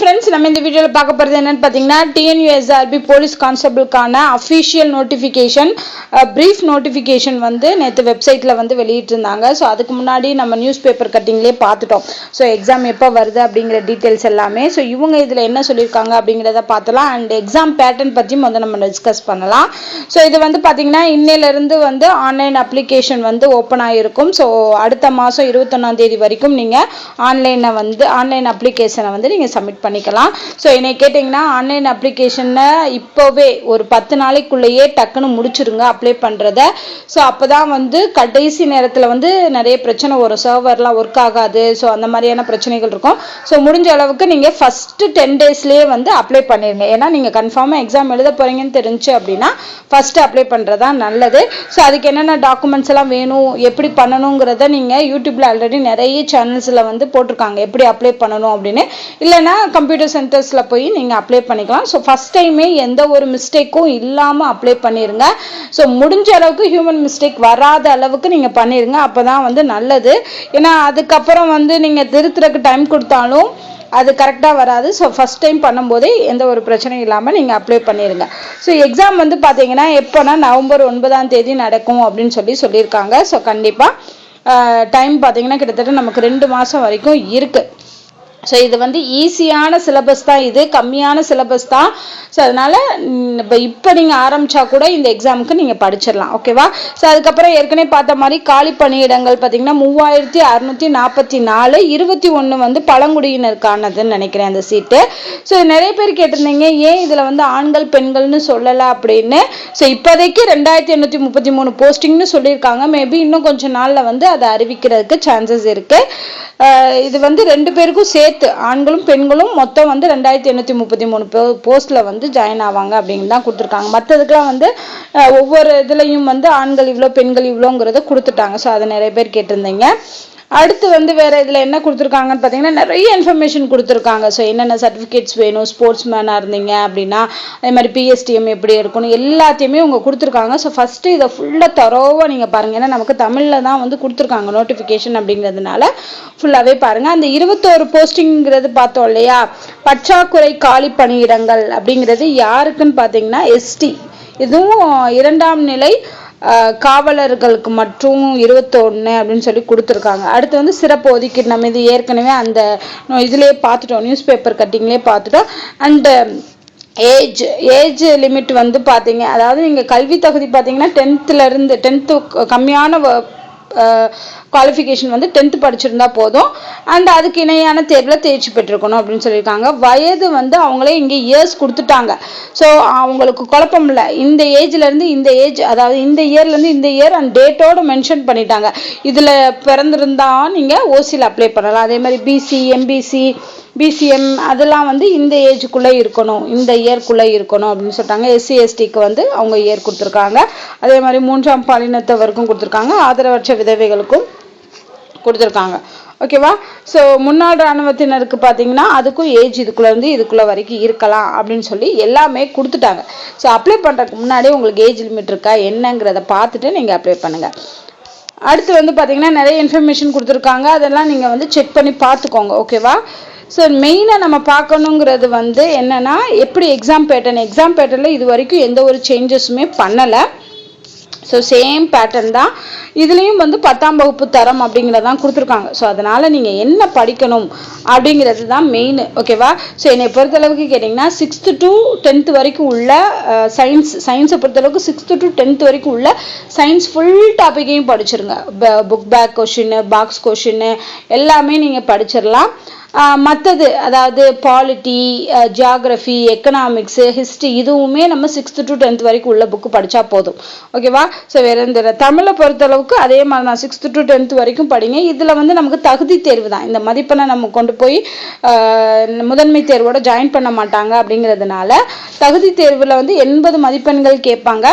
Friends, நம்ம இந்த வீடியோல பார்க்க போறது என்னன்னு பாத்தீங்கன்னா TNUSRB போலீஸ் கான்ஸ்டபிளுக்கான அஃபிஷியல் நோட்டிஃபிகேஷன் பிரீஃப் நோட்டிஃபிகேஷன் வந்து நேற்று வெப்சைட்ல வந்து வெளியிட்டிருந்தாங்க. ஸோ அதுக்கு முன்னாடி நம்ம நியூஸ் பேப்பர் கட்டிங்லேயே பார்த்துட்டோம். ஸோ எக்ஸாம் எப்போ வருது அப்படிங்கிற டீட்டெயில்ஸ் எல்லாமே. ஸோ இவங்க இதில் என்ன சொல்லியிருக்காங்க அப்படிங்கிறத பார்த்தலாம். அண்ட் எக்ஸாம் பேட்டர்ன் பற்றி முதல்ல நம்ம டிஸ்கஸ் பண்ணலாம். ஸோ இது வந்து பார்த்தீங்கன்னா இன்னையிலேருந்து வந்து ஆன்லைன் அப்ளிகேஷன் வந்து ஓப்பன் ஆகிருக்கும். ஸோ அடுத்த மாதம் 21ஆம் தேதி வரைக்கும் நீங்கள் ஆன்லைன் அப்ளிகேஷனை வந்து நீங்கள் சப்மிட் பண்ணிக்கலாம். ஸோ என்னை கேட்டிங்கன்னா ஆன்லைன் அப்ளிகேஷனை இப்போவே ஒரு 10 நாளைக்குள்ளேயே டக்குன்னு முடிச்சிருங்க அப்ளை பண்ணுறத. ஸோ அப்போ தான் வந்து கடைசி நேரத்தில் வந்து நிறைய பிரச்சனை வரும், சர்வர்லாம் ஒர்க் ஆகாது. ஸோ அந்த மாதிரியான பிரச்சனைகள் இருக்கும். ஸோ முடிஞ்ச அளவுக்கு நீங்கள் ஃபஸ்ட்டு 10 டேஸ்லேயே வந்து அப்ளை பண்ணிடுங்க. ஏன்னா நீங்கள் கன்ஃபார்மாக எக்ஸாம் எழுத போகிறீங்கன்னு தெரிஞ்சு அப்படின்னா ஃபஸ்ட்டு அப்ளை பண்ணுறது தான் நல்லது. ஸோ அதுக்கு என்னென்ன டாக்குமெண்ட்ஸ் எல்லாம் வேணும், எப்படி பண்ணணுங்கிறத நீங்கள் யூடியூப்பில் ஆல்ரெடி நிறைய சேனல்ஸில் வந்து போட்டிருக்காங்க எப்படி அப்ளை பண்ணணும் அப்படின்னு. இல்லைன்னா கம்ப்யூட்டர் சென்டர்ஸில் போய் நீங்கள் அப்ளை பண்ணிக்கலாம். ஸோ ஃபஸ்ட் டைமே எந்த ஒரு மிஸ்டேக்கும் இல்லாமல் அப்ளை பண்ணிடுங்க. ஸோ முடிஞ்ச அளவுக்கு ஹியூமன் மிஸ்டேக் வராத அளவுக்கு நீங்கள் பண்ணிடுங்க. அப்போ தான் வந்து நல்லது. ஏன்னா அதுக்கப்புறம் வந்து நீங்கள் திருத்துறதுக்கு டைம் கொடுத்தாலும் அது கரெக்டாக வராது. ஸோ ஃபஸ்ட் டைம் பண்ணும்போதே எந்த ஒரு பிரச்சனையும் இல்லாமல் நீங்கள் அப்ளை பண்ணிடுங்க. ஸோ எக்ஸாம் வந்து பார்த்தீங்கன்னா எப்போனா நவம்பர் 9ஆம் தேதி நடக்கும் அப்படின்னு சொல்லியிருக்காங்க. ஸோ கண்டிப்பாக டைம் பார்த்தீங்கன்னா கிட்டத்தட்ட நமக்கு 2 மாதம் வரைக்கும் இருக்குது. ஸோ இது வந்து ஈஸியான சிலபஸ் தான், இது கம்மியான சிலபஸ் தான். ஸோ அதனால் இப்போ நீங்கள் ஆரம்பித்தா கூட இந்த எக்ஸாமுக்கு நீங்கள் படிச்சிடலாம். ஓகேவா? ஸோ அதுக்கப்புறம் ஏற்கனவே பார்த்த மாதிரி காலி பணியிடங்கள் பார்த்தீங்கன்னா 3644, 21 வந்து பழங்குடியினருக்கானதுன்னு நினைக்கிறேன் அந்த சீட்டு. ஸோ நிறைய பேர் கேட்டிருந்தீங்க ஏன் இதில் வந்து ஆண்கள் பெண்கள்னு சொல்லலை அப்படின்னு. ஸோ இப்போதைக்கு 2833 போஸ்டிங்னு சொல்லியிருக்காங்க. மேபி இன்னும் கொஞ்சம் நாளில் வந்து அதை அறிவிக்கிறதுக்கு சான்சஸ் இருக்குது. இது வந்து 2 பேருக்கும் சேர்த்து ஆண்களும் பெண்களும் மொத்தம் வந்து 2833 போஸ்ட்ல வந்து ஜாயின் ஆவாங்க அப்படின்னு தான் கொடுத்துருக்காங்க. மற்றதுக்கெல்லாம் வந்து ஒவ்வொரு இதுலையும் வந்து ஆண்கள் இவ்வளோ பெண்கள் இவ்வளோங்கிறத கொடுத்துட்டாங்க. ஸோ அதை நிறைய பேர் கேட்டிருந்தீங்க. அடுத்து வந்து வேறு இதில் என்ன கொடுத்துருக்காங்கன்னு பார்த்தீங்கன்னா நிறைய இன்ஃபர்மேஷன் கொடுத்துருக்காங்க. ஸோ என்னென்ன சர்டிஃபிகேட்ஸ் வேணும், ஸ்போர்ட்ஸ் மேனாக இருந்தீங்க அப்படின்னா அதே மாதிரி PSTM எப்படி இருக்கணும் எல்லாத்தையுமே அவங்க கொடுத்துருக்காங்க. ஸோ ஃபஸ்ட்டு இதை ஃபுல்லாக தரோவாக நீங்கள் பாருங்கள். ஏன்னா நமக்கு தமிழில் தான் வந்து கொடுத்துருக்காங்க நோட்டிஃபிகேஷன் அப்படிங்கிறதுனால ஃபுல்லாகவே பாருங்கள். அந்த 21 போஸ்டிங்கிறது பார்த்தோம் இல்லையா, பற்றாக்குறை காலி பணியிடங்கள் அப்படிங்கிறது யாருக்குன்னு பார்த்தீங்கன்னா ST, இதுவும் 2ஆம் நிலை காவலர்களுக்கு மற்றும் 21 அப்படின்னு சொல்லி கொடுத்துருக்காங்க. அடுத்து வந்து சிறப்பு ஒதுக்கீடு நம்ம இது ஏற்கனவே அந்த இதுலேயே பார்த்துட்டோம், நியூஸ் பேப்பர் கட்டிங்லேயே பார்த்துட்டோம். அண்டு ஏஜ் லிமிட் வந்து பார்த்தீங்க, அதாவது நீங்கள் கல்வி தகுதி பார்த்தீங்கன்னா 10th கம்மியான குவாலிஃபிகேஷன் வந்து 10th படிச்சிருந்தா போதும். அண்ட் அதுக்கு இணையான தேர்வில் தேர்ச்சி பெற்றிருக்கணும் அப்படின்னு சொல்லியிருக்காங்க. வயது வந்து அவங்களே இங்கே இயர்ஸ் கொடுத்துட்டாங்க. ஸோ அவங்களுக்கு குழப்பம் இல்லை. இந்த ஏஜ்லேருந்து இந்த ஏஜ், அதாவது இந்த இயர்லேருந்து இந்த இயர் அண்ட் டேட்டோடு மென்ஷன் பண்ணிட்டாங்க. இதில் பிறந்திருந்தா நீங்கள் OCயில் அப்ளை பண்ணலாம். அதே மாதிரி BC, MBC, BCM அதெல்லாம் வந்து இந்த ஏஜுக்குள்ளே இருக்கணும், இந்த இயர்க்குள்ளே இருக்கணும் அப்படின்னு சொல்லிட்டாங்க. SC STக்கு வந்து அவங்க இயர் கொடுத்துருக்காங்க. அதே மாதிரி 3ஆம் பாலினத்தவருக்கும் கொடுத்துருக்காங்க, ஆதரவற்ற விதவைகளுக்கும் கொடுத்துருக்காங்க. ஓகேவா? ஸோ முன்னாள் இராணுவத்தினருக்கு பார்த்தீங்கன்னா அதுக்கும் ஏஜ் இதுக்குள்ளே வரைக்கும் இருக்கலாம் அப்படின்னு சொல்லி எல்லாமே கொடுத்துட்டாங்க. ஸோ அப்ளை பண்ணுறதுக்கு முன்னாடி உங்களுக்கு ஏஜ் லிமிட் இருக்கா என்னங்கிறத பார்த்துட்டு நீங்கள் அப்ளை பண்ணுங்கள். அடுத்து வந்து பார்த்தீங்கன்னா நிறைய இன்ஃபர்மேஷன் கொடுத்துருக்காங்க, அதெல்லாம் நீங்கள் வந்து செக் பண்ணி பார்த்துக்கோங்க. ஓகேவா? ஸோ மெயினாக நம்ம பார்க்கணுங்கிறது வந்து என்னென்னா எப்படி எக்ஸாம் பேட்டர்னில் இது வரைக்கும் எந்த ஒரு சேஞ்சஸுமே பண்ணலை. ஸோ சேம் பேட்டர்ன் தான் இதுலேயும் வந்து 10ஆம் வகுப்பு தரம் அப்படிங்கிறதான் கொடுத்துருக்காங்க. ஸோ அதனால் நீங்கள் என்ன படிக்கணும் அப்படிங்கிறது தான் மெயின். ஓகேவா? ஸோ என்னை பொறுத்தளவுக்கு கேட்டிங்கன்னா 6th to 10th வரைக்கும் உள்ள சயின்ஸை பொறுத்தளவுக்கு 6th to 10th வரைக்கும் உள்ள சயின்ஸ் ஃபுல் டாப்பிக்கையும் படிச்சிருங்க. புக் பேக் கொஷின்னு, பாக்ஸ் கொஷின்னு எல்லாமே நீங்கள் படிச்சிடலாம். மற்றது அதாவது பாலிட்டி, ஜியாகிரஃபி, எக்கனாமிக்ஸு, ஹிஸ்ட்ரி இதுவுமே நம்ம 6th to 10th வரைக்கும் உள்ள புக்கு படித்தா போதும். ஓகேவா? ஸோ வேறு எந்த தமிழை பொறுத்தளவுக்கு அதே மாதிரி தான் 6th to 10th வரைக்கும் படிங்க. இதில் வந்து நமக்கு தகுதி தேர்வு தான். இந்த மதிப்பெண்ணை நம்ம கொண்டு போய் முதன்மை தேர்வோட ஜாயின் பண்ண மாட்டாங்க. அப்படிங்கிறதுனால தகுதி தேர்வில் வந்து 80 மதிப்பெண்கள் கேட்பாங்க.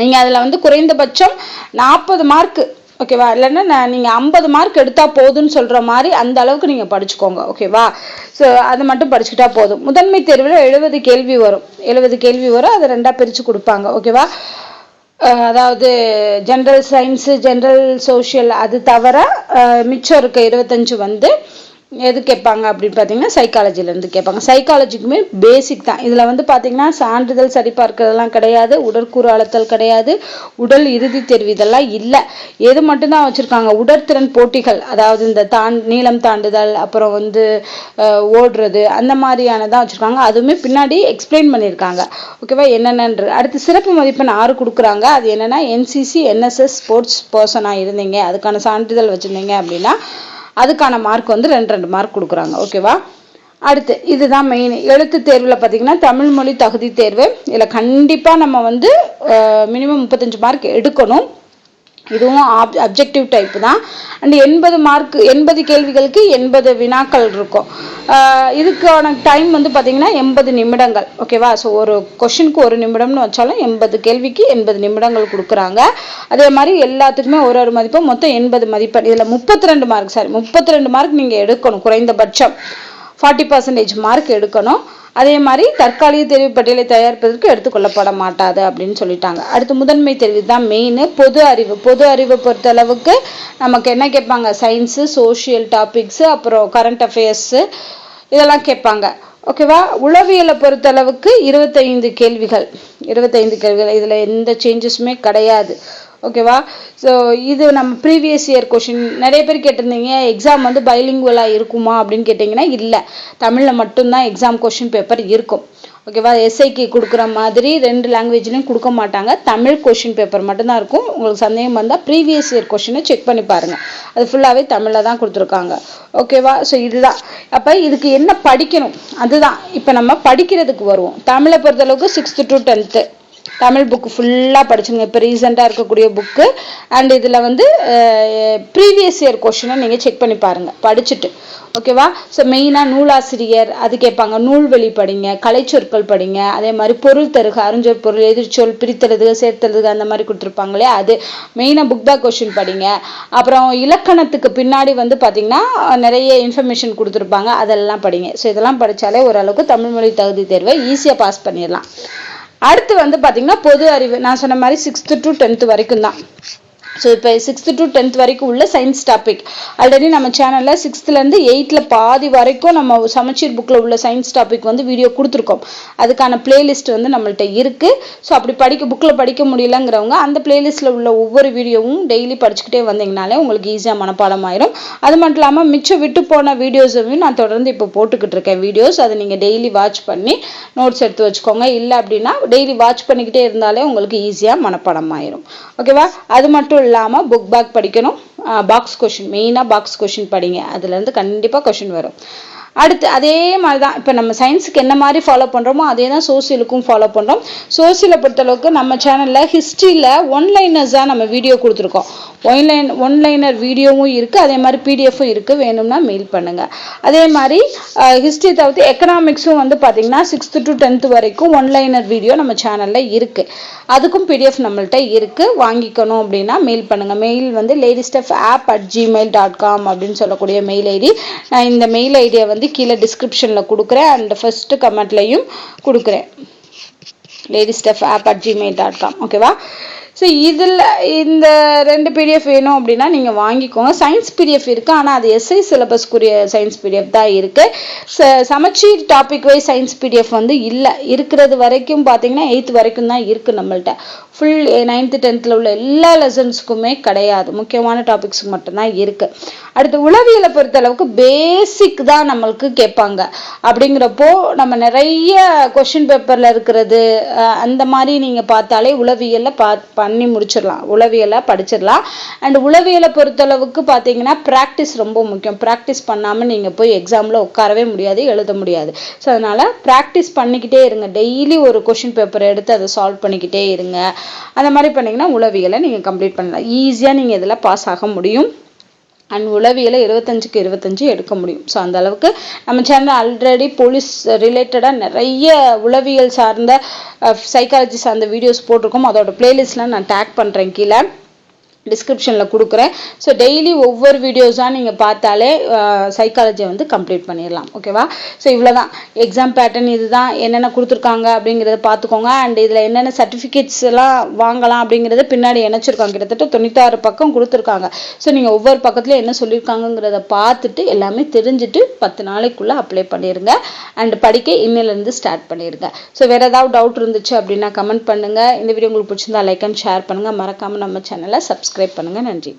நீங்கள் அதில் வந்து குறைந்தபட்சம் 40 மார்க்கு, ஓகேவா, இல்லைன்னா நீங்கள் 50 மார்க் எடுத்தால் போதும்னு சொல்கிற மாதிரி அந்த அளவுக்கு நீங்கள் படிச்சுக்கோங்க. ஓகேவா? ஸோ அது மட்டும் படிச்சுக்கிட்டா போதும். முதன்மை தேர்வில் 70 கேள்வி வரும். அதை 2ஆக பிரித்து கொடுப்பாங்க. ஓகேவா? அதாவது ஜென்ரல் சயின்ஸு, ஜென்ரல் சோஷியல் அது தவிர மிச்சம் இருக்க 25 வந்து எது கேட்பாங்க அப்படின்னு பார்த்தீங்கன்னா சைக்காலஜிலேருந்து கேட்பாங்க. சைக்காலஜிக்குமே பேசிக் தான். இதில் வந்து பார்த்தீங்கன்னா சான்றிதழ் சரிபார்க்கிறதெல்லாம் கிடையாது, உடற்கூறு அளத்தல் கிடையாது, உடல் இறுதி தேர்வு இதெல்லாம் இல்லை. எது மட்டும்தான் வச்சுருக்காங்க, உடற்திறன் போட்டிகள், அதாவது இந்த நீளம் தாண்டுதல், அப்புறம் வந்து ஓடுறது, அந்த மாதிரியானதான் வச்சுருக்காங்க. அதுவுமே பின்னாடி எக்ஸ்பிளைன் பண்ணியிருக்காங்க. ஓகேவா, என்னென்னு. அடுத்து சிறப்பு மதிப்பெண் 6 கொடுக்குறாங்க. அது என்னென்னா என்சிசி என்எஸ்எஸ் ஸ்போர்ட்ஸ் பர்சனாக இருந்தீங்க, அதுக்கான சான்றிதழ் வச்சுருந்தீங்க அப்படின்னா அதுக்கான மார்க் வந்து 2 மார்க் கொடுக்குறாங்க. ஓகேவா. அடுத்து இதுதான் மெயின். எழுத்து தேர்வில் பார்த்தீங்கன்னா தமிழ் மொழி தகுதி தேர்வு. இதில் கண்டிப்பாக நம்ம வந்து மினிமம் 35 மார்க் எடுக்கணும். இதுவும் அப்ஜெக்டிவ் டைப் தான். அண்ட் 80 மார்க், 80 கேள்விகளுக்கு 80 வினாக்கள் இருக்கும். இதுக்கான டைம் வந்து பார்த்தீங்கன்னா 80 நிமிடங்கள். ஓகேவா. ஸோ ஒரு கொஷினுக்கு 1 நிமிடம்னு வச்சாலும் 80 கேள்விக்கு 80 நிமிடங்கள் கொடுக்குறாங்க. அதே மாதிரி எல்லாத்துக்குமே ஒரு மதிப்பு, மொத்தம் 80 மதிப்பெண். இதில் 32 மார்க் நீங்கள் எடுக்கணும். குறைந்தபட்சம் 40% மார்க் எடுக்கணும். அதே மாதிரி தற்காலிக தேர்வு பட்டியலை தயாரிப்பதற்கு எடுத்துக்கொள்ளப்பட மாட்டாது அப்படின்னு சொல்லிட்டாங்க. அடுத்து முதன்மை தேர்வு தான் மெயின். பொது அறிவை பொறுத்தளவுக்கு நமக்கு என்ன கேட்பாங்க, சயின்ஸு, சோஷியல் டாபிக்ஸு, அப்புறம் கரண்ட் அஃபேர்ஸு இதெல்லாம் கேட்பாங்க. ஓகேவா. உளவியலை பொறுத்தளவுக்கு 25 கேள்விகள். இதில் எந்த சேஞ்சஸுமே கிடையாது. ஓகேவா. ஸோ இது நம்ம ப்ரீவியஸ் இயர் கொஷின் நிறைய பேர் கேட்டிருந்தீங்க, எக்ஸாம் வந்து பைலிங்குவலாக இருக்குமா அப்படின்னு கேட்டிங்கன்னா இல்லை, தமிழில் மட்டும்தான் எக்ஸாம் கொஷின் பேப்பர் இருக்கும். ஓகேவா. எஸ்ஐக்கு கொடுக்குற மாதிரி 2 லாங்குவேஜ்லையும் கொடுக்க மாட்டாங்க, தமிழ் கொஷின் பேப்பர் மட்டும்தான் இருக்கும். உங்களுக்கு சந்தேகம் வந்தால் ப்ரீவியஸ் இயர் கொஷினை செக் பண்ணி பாருங்கள், அது ஃபுல்லாகவே தமிழில் தான் கொடுத்துருக்காங்க. ஓகேவா. ஸோ இதுதான். அப்போ இதுக்கு என்ன படிக்கணும் அதுதான் இப்போ நம்ம படிக்கிறதுக்கு வருவோம். தமிழை பொறுத்தளவுக்கு 6th to 10th Tamil book ஃபுல்லாக படிச்சுங்க. இப்போ ரீசெண்டாக இருக்கக்கூடிய புக்கு. அண்ட் இதில் வந்து ப்ரீவியஸ் இயர் கொஷினை நீங்கள் செக் பண்ணி பாருங்கள் படிச்சுட்டு. ஓகேவா. ஸோ மெயினாக நூலாசிரியர் அது கேட்பாங்க, நூல்வெளி படிங்க, கலைச்சொற்கள் படிங்க, அதே மாதிரி பொருள் தருக, அறிஞ்சொற் பொருள், எதிர்ச்சொல், பிரித்தெழுதுக, சேர்த்தெழுதுக, அந்த மாதிரி கொடுத்துருப்பாங்களே அது மெயினாக புக் பேக் கொஷின் படிங்க. அப்புறம் இலக்கணத்துக்கு பின்னாடி வந்து பார்த்தீங்கன்னா நிறைய இன்ஃபர்மேஷன் கொடுத்துருப்பாங்க, அதெல்லாம் படிங்க. ஸோ இதெல்லாம் படித்தாலே ஓரளவுக்கு தமிழ் மொழி தகுதி தேர்வை ஈஸியாக பாஸ் பண்ணிடலாம். அடுத்து வந்து பார்த்தீங்கன்னா பொது அறிவு, நான் சொன்ன மாதிரி 6th to 10th வரைக்கும் தான். ஸோ இப்போ 6th to 10th வரைக்கும் உள்ள சயின்ஸ் டாபிக் ஆல்ரெடி நம்ம சேனலில் 6th-லேருந்து 8th பாதி வரைக்கும் நம்ம சமச்சீர் புக்கில் உள்ள சயின்ஸ் டாபிக் வந்து வீடியோ கொடுத்துருக்கோம். அதுக்கான பிளேலிஸ்ட் வந்து நம்மள்ட்ட இருக்குது. ஸோ அப்படி புக்கில் படிக்க முடியலங்கிறவங்க அந்த பிளேலிஸ்ட்டில் உள்ள ஒவ்வொரு வீடியோவும் டெய்லி படிச்சுக்கிட்டே வந்தீங்கனாலே உங்களுக்கு ஈஸியாக மனப்பாடம் ஆயிரும். அது மட்டும் இல்லாமல் மிச்சம் விட்டு போன வீடியோஸையும் நான் தொடர்ந்து இப்போ போட்டுக்கிட்டு இருக்கேன் வீடியோஸ். அதை நீங்கள் டெய்லி வாட்ச் பண்ணி நோட்ஸ் எடுத்து வச்சுக்கோங்க. இல்லை அப்படின்னா டெய்லி வாட்ச் பண்ணிக்கிட்டே இருந்தாலே உங்களுக்கு ஈஸியாக மனப்பாடம் ஆயிரும். ஓகேவா. அது மட்டும் இல்லாமல் புக் பேக் படிக்கணும். பாக்ஸ் கொஷின், மெயினாக பாக்ஸ் கொஷின் படிங்க, அதுலேருந்து கண்டிப்பாக கொஷின் வரும். அடுத்து அதே மாதிரி தான் இப்போ நம்ம சயின்ஸுக்கு என்ன மாதிரி ஃபாலோ பண்ணுறோமோ அதே தான் சோசியலுக்கும் ஃபாலோ பண்ணுறோம். சோசியலை பொறுத்தளவுக்கு நம்ம சேனலில் ஹிஸ்ட்ரியில் ஒன்லைனர்ஸாக நம்ம வீடியோ கொடுத்துருக்கோம். ஒன்லைனர் வீடியோவும் இருக்குது, அதே மாதிரி பிடிஎஃப்பும் இருக்குது, வேணும்னா மெயில் பண்ணுங்கள். அதே மாதிரி ஹிஸ்ட்ரி தவிர்த்து எக்கனாமிக்ஸும் வந்து பார்த்திங்கன்னா 6th to 10th வரைக்கும் ஒன்லைனர் வீடியோ நம்ம சேனலில் இருக்குது. அதுக்கும் பிடிஎஃப் நம்மள்ட்ட இருக்குது. வாங்கிக்கணும் அப்படின்னா மெயில் பண்ணுங்கள். மெயில் வந்து ladystuff@gmail.com அப்படின்னு சொல்லக்கூடிய மெயில் ஐடி. நான் இந்த மெயில் ஐடியை வந்து கீழே டிஸ்கிரிப்ஷனில் கொடுக்குறேன் அண்ட் ஃபர்ஸ்ட் கமெண்ட்லையும் கொடுக்குறேன், ladystuff@gmail.com. ஓகேவா. ஸோ இதில் இந்த 2 பிடிஎஃப் வேணும் அப்படின்னா நீங்கள் வாங்கிக்கோங்க. சயின்ஸ் பிடிஎஃப் இருக்குது, ஆனால் அது எஸ்ஐ சிலபஸ்க்குரிய சயின்ஸ் பிடிஎஃப் தான் இருக்குது. சமச்சீர் டாபிக் வைஸ் சயின்ஸ் பிடிஎஃப் வந்து இல்லை. இருக்கிறது வரைக்கும் பார்த்தீங்கன்னா 8th வரைக்கும் தான் இருக்குது நம்மள்ட்ட. ஃபுல் 9th 10th உள்ள எல்லா லெசன்ஸுக்குமே கிடையாது, முக்கியமான டாபிக்ஸுக்கு மட்டும்தான் இருக்குது. அடுத்து உளவியலை பொறுத்தளவுக்கு பேசிக் தான் நம்மளுக்கு கேட்பாங்க. அப்படிங்கிறப்போ நம்ம நிறைய கொஷின் பேப்பரில் இருக்கிறது அந்த மாதிரி நீங்கள் பார்த்தாலே உளவியலில் பண்ணி முடிச்சிடலாம், உளவியலை படிச்சிடலாம். அண்ட் உளவியலை பொறுத்தளவுக்கு பார்த்தீங்கன்னா ப்ராக்டிஸ் ரொம்ப முக்கியம். ப்ராக்டிஸ் பண்ணாமல் நீங்கள் போய் எக்ஸாமில் உட்காரவே முடியாது, எழுத முடியாது. ஸோ அதனால் ப்ராக்டிஸ் பண்ணிக்கிட்டே இருங்க. டெய்லி ஒரு கொஷின் பேப்பரை எடுத்து அதை சால்வ் பண்ணிக்கிட்டே இருங்க. அந்த மாதிரி பண்ணிங்கன்னா உளவியலை நீங்கள் கம்ப்ளீட் பண்ணலாம். ஈஸியாக நீங்கள் இதில் பாஸ் ஆக முடியும். அண்ட் உளவியலை 25க்கு 25 எடுக்க முடியும். ஸோ அந்த அளவுக்கு நம்ம சேனல் ஆல்ரெடி போலீஸ் ரிலேட்டடாக நிறைய உளவியல் சார்ந்த சைக்காலஜி சார்ந்த வீடியோஸ் போட்டிருக்கோம். அதோட பிளேலிஸ்ட்லாம் நான் டேக் பண்ணுறேன் கீழே. டிஸ்கிரிப்ஷனில் கொடுக்குறேன். ஸோ டெய்லி ஒவ்வொரு வீடியோஸாக நீங்கள் பார்த்தாலே சைக்காலஜியை வந்து கம்ப்ளீட் பண்ணிடலாம். ஓகேவா? ஸோ இவ்வளோதான் எக்ஸாம் பேட்டர்ன். இதுதான் என்னென்ன கொடுத்துருக்காங்க அப்படிங்கிறத பார்த்துக்கோங்க. அண்ட் இதில் என்னென்ன சர்டிஃபிகேட்ஸ் எல்லாம் வாங்கலாம் அப்படிங்கிறத பின்னாடி இணைச்சிருக்காங்க. கிட்டத்தட்ட 96 பக்கம் கொடுத்துருக்காங்க. ஸோ நீங்கள் ஒவ்வொரு பக்கத்துலையும் என்ன சொல்லியிருக்காங்கிறத பார்த்துட்டு எல்லாமே தெரிஞ்சுட்டு 10 நாளைக்குள்ளே அப்ளை பண்ணிடுங்க. அண்ட் படிக்க இன்னிலேருந்து ஸ்டார்ட் பண்ணிடுங்க. ஸோ வேறு ஏதாவது டவுட் இருந்துச்சு அப்படின்னா கமெண்ட் பண்ணுங்கள். இந்த வீடியோ உங்களுக்கு பிடிச்சிருந்தா லைக் அண்ட் ஷேர் பண்ணுங்கள். மறக்காமல் நம்ம சேனலை சப்ஸ்கிரைப் பண்ணுங்க. நன்றி.